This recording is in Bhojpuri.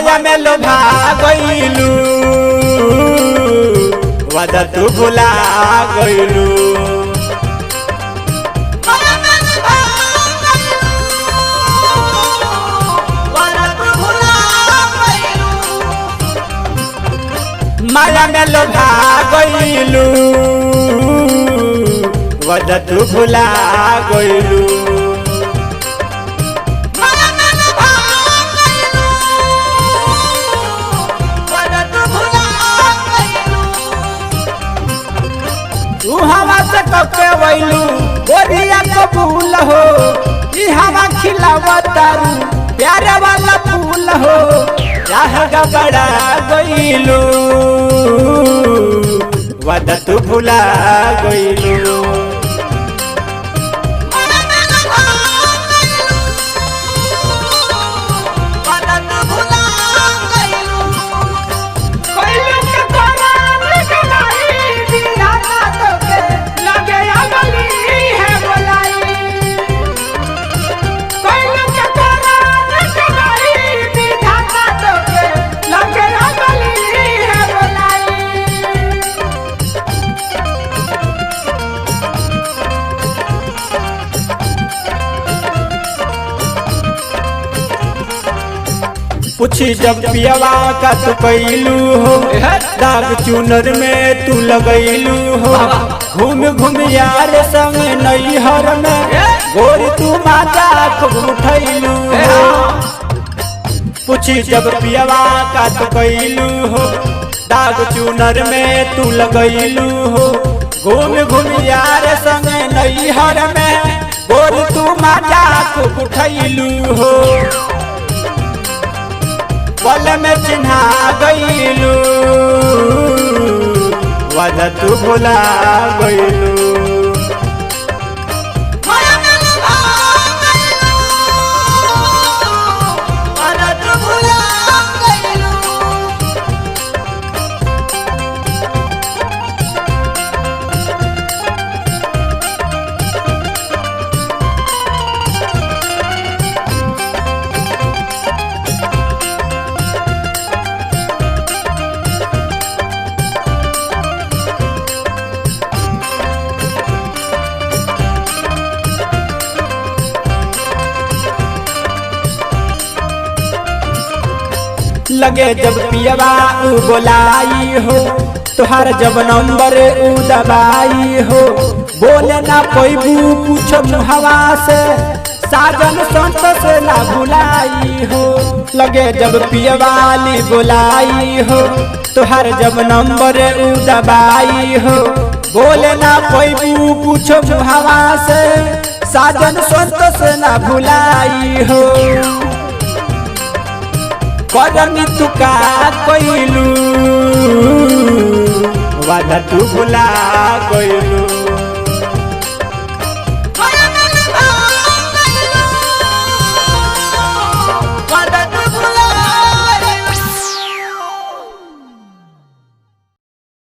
माया में लोभा गइलू वादा तू भुला गइलू माया में लोभा गइलू वादा तू भुला गइलू तू हवा से कके वैलू गोरिया कबूल हो ई हवा खिलावतारू प्यारे वाला फूल हो राह गबड़ा गइलू वादा तू भुला गइलू पूछी जब पियवा का तू कैलू हो दाग चुनर में तू लगैलू हो घूम घूम यार संग नैहर में गोरी तू माता खूब उठैलू हो पूछी जब पियवा का तू कैलू हो दाग चुनर में तू लगैलू हो घूम घूम यार संग नैहर में गोरी तू माता खूब उठैलू हो पल में चिन्हा गइलू वादा तू भुला गइलू लगे जब पियवा उ बोलाई हो तुहार जब नंबर उ दबाई हो बोले ना पैबू कुछ मुहवा से साजन संत से ना भुलाई हो लगे जब पियवाली बोलाई हो तुहार जब नंबर उ दबाई हो बोले ना पैबू कुछ मुहवा से साजन संत से ना भुलाई हो करनी तू का कइलू वादा तू भुला गइलू।